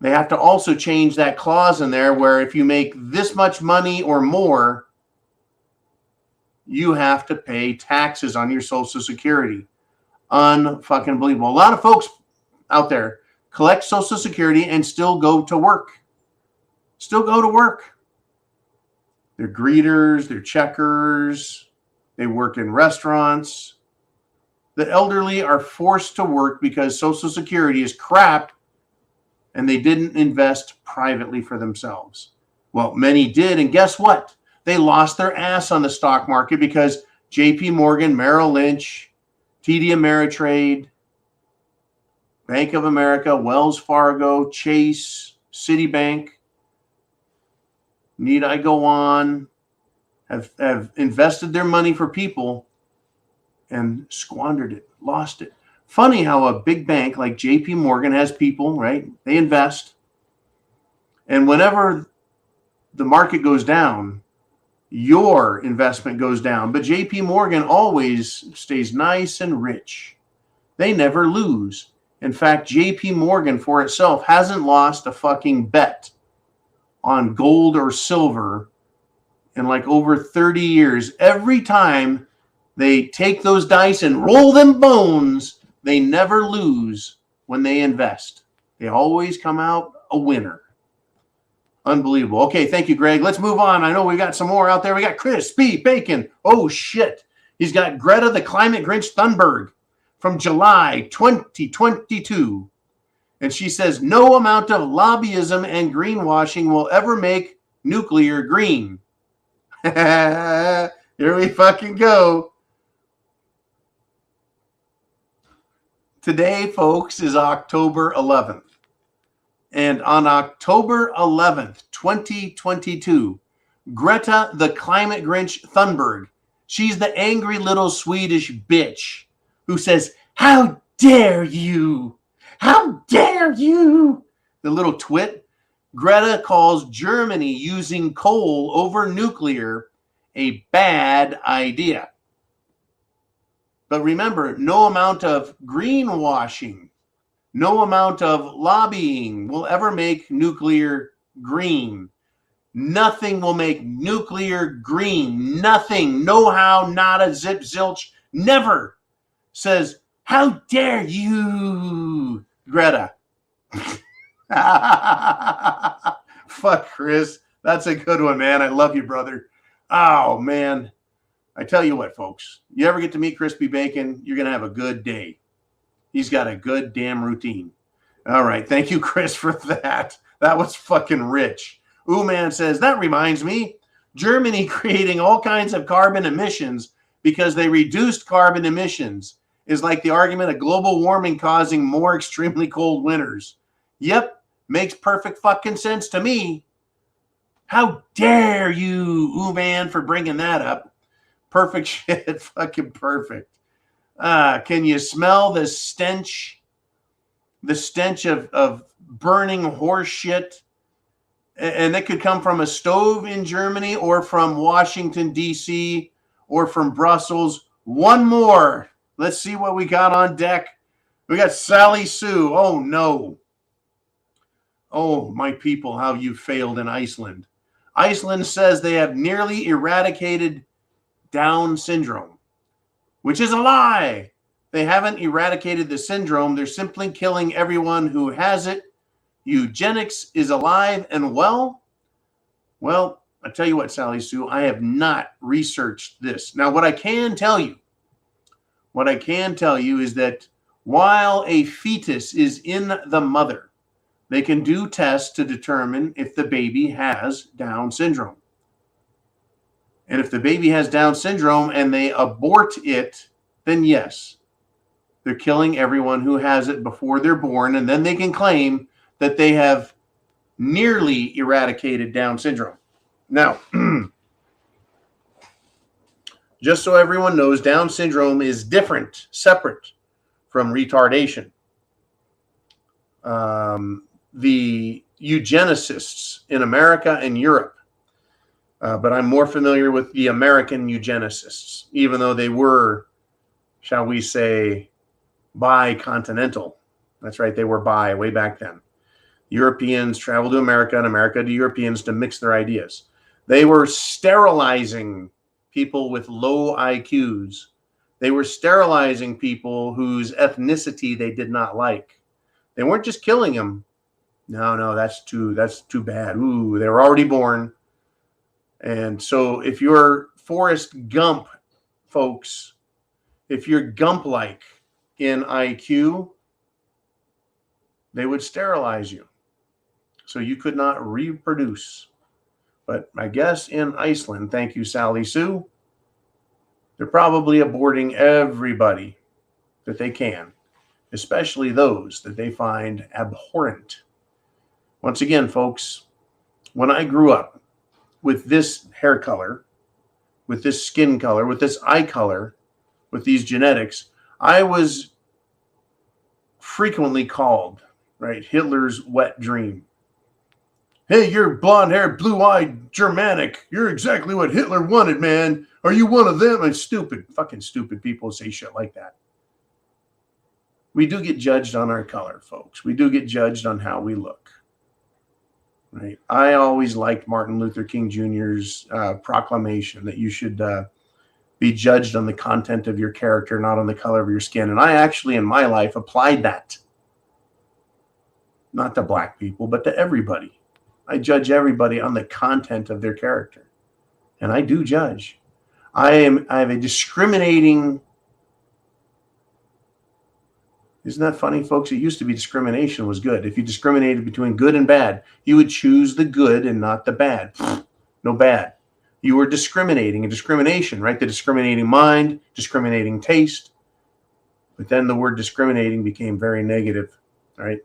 They have to also change that clause in there where if you make this much money or more, you have to pay taxes on your Social Security. Unfucking believable. A lot of folks out there collect Social Security and still go to work. Still go to work. They're greeters, they're checkers, they work in restaurants. The elderly are forced to work because Social Security is crap and they didn't invest privately for themselves. Well, many did, and guess what? They lost their ass on the stock market because JP Morgan, Merrill Lynch, TD Ameritrade, Bank of America, Wells Fargo, Chase, Citibank, need I go on, have invested their money for people and squandered it, lost it. Funny how a big bank like JP Morgan has people, right? They invest. And whenever the market goes down, your investment goes down. But JP Morgan always stays nice and rich. They never lose. In fact, JP Morgan for itself hasn't lost a fucking bet on gold or silver in like over 30 years. Every time they take those dice and roll them bones, they never lose when they invest. They always come out a winner. Unbelievable. Okay, thank you, Greg. Let's move on. I know we got some more out there. We got Crispy Bacon. Oh, shit. He's got Greta the Climate Grinch Thunberg from July 2022. And she says, no amount of lobbyism and greenwashing will ever make nuclear green. Here we fucking go. Today, folks, is October 11th. And on October 11th, 2022, Greta the Climate Grinch Thunberg, she's the angry little Swedish bitch who says, how dare you? How dare you? The little twit. Greta calls Germany using coal over nuclear a bad idea. But remember, no amount of greenwashing, No amount of lobbying will ever make nuclear green. Nothing will make nuclear green. Nothing. No how, nada, zip, zilch. Never says, how dare you, Greta. Fuck, Chris. That's a good one, man. I love you, brother. Oh, man. I tell you what, folks. You ever get to meet Crispy Bacon, you're going to have a good day. He's got a good damn routine. All right. Thank you, Chris, for that. That was fucking rich. Ooh, man says, that reminds me, Germany creating all kinds of carbon emissions because they reduced carbon emissions is like the argument of global warming causing more extremely cold winters. Yep, makes perfect fucking sense to me. How dare you, ooh, man, for bringing that up. Perfect shit, fucking perfect. Can you smell the stench? The stench of burning horse shit? And it could come from a stove in Germany or from Washington, D.C. or from Brussels. One more. Let's see what we got on deck. We got Sally Sue. Oh, no. Oh, my people, how you failed in Iceland. Iceland says they have nearly eradicated Down syndrome, which is a lie. They haven't eradicated the syndrome. They're simply killing everyone who has it. Eugenics is alive and well. Well, I tell you what, Sally Sue, I have not researched this. Now, what I can tell you is that while a fetus is in the mother, they can do tests to determine if the baby has Down syndrome. And if the baby has Down syndrome and they abort it, then yes, they're killing everyone who has it before they're born. And then they can claim that they have nearly eradicated Down syndrome. Now, just so everyone knows, Down syndrome is different, separate from retardation. The eugenicists in America and Europe, but I'm more familiar with the American eugenicists, even though they were, shall we say, bi-continental. That's right, they were bi way back then. Europeans traveled to America and America to Europeans to mix their ideas. They were sterilizing people with low IQs. They were sterilizing people whose ethnicity they did not like. They weren't just killing them. No, that's too bad. Ooh, they were already born. And so if you're Forrest Gump, folks, if you're Gump-like in IQ, they would sterilize you. So you could not reproduce. But I guess in Iceland, thank you, Sally Sue, they're probably aborting everybody that they can, especially those that they find abhorrent. Once again, folks, when I grew up with this hair color, with this skin color, with this eye color, with these genetics, I was frequently called, right, Hitler's wet dream. Hey, you're blonde-haired, blue-eyed, Germanic. You're exactly what Hitler wanted, man. Are you one of them? And fucking stupid people say shit like that. We do get judged on our color, folks. We do get judged on how we look. Right? I always liked Martin Luther King Jr.'s proclamation that you should be judged on the content of your character, not on the color of your skin. And I actually, in my life, applied that. Not to black people, but to everybody. I judge everybody on the content of their character. And I do judge. I have a discriminating... Isn't that funny, folks? It used to be discrimination was good. If you discriminated between good and bad, you would choose the good and not the bad. No bad. You were discriminating. And discrimination, right? The discriminating mind, discriminating taste. But then the word discriminating became very negative, right?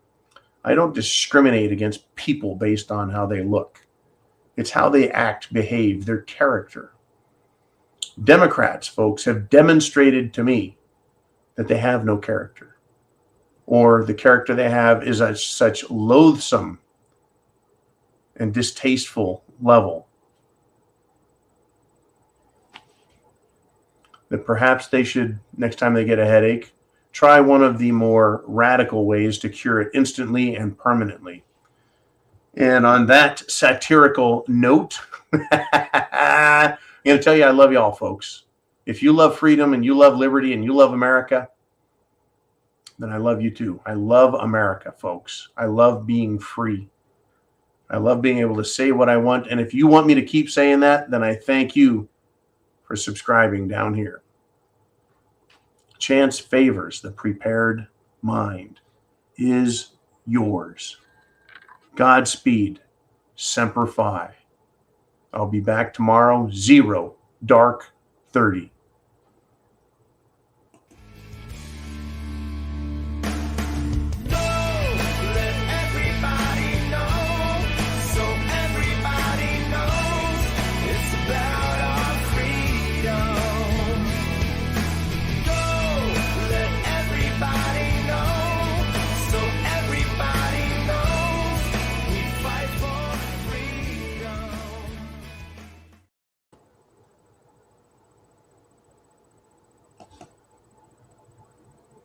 I don't discriminate against people based on how they look. It's how they act, behave, their character. Democrats, folks, have demonstrated to me that they have no character. Or the character they have is at such loathsome and distasteful level that perhaps they should, next time they get a headache, try one of the more radical ways to cure it instantly and permanently. And on that satirical note, I'm going to tell you I love y'all, folks. If you love freedom and you love liberty and you love America, then I love you too. I love America, folks. I love being free. I love being able to say what I want. And if you want me to keep saying that, then I thank you for subscribing down here. Chance favors the prepared mind is yours. Godspeed. Semper Fi. I'll be back tomorrow, 0 dark 30.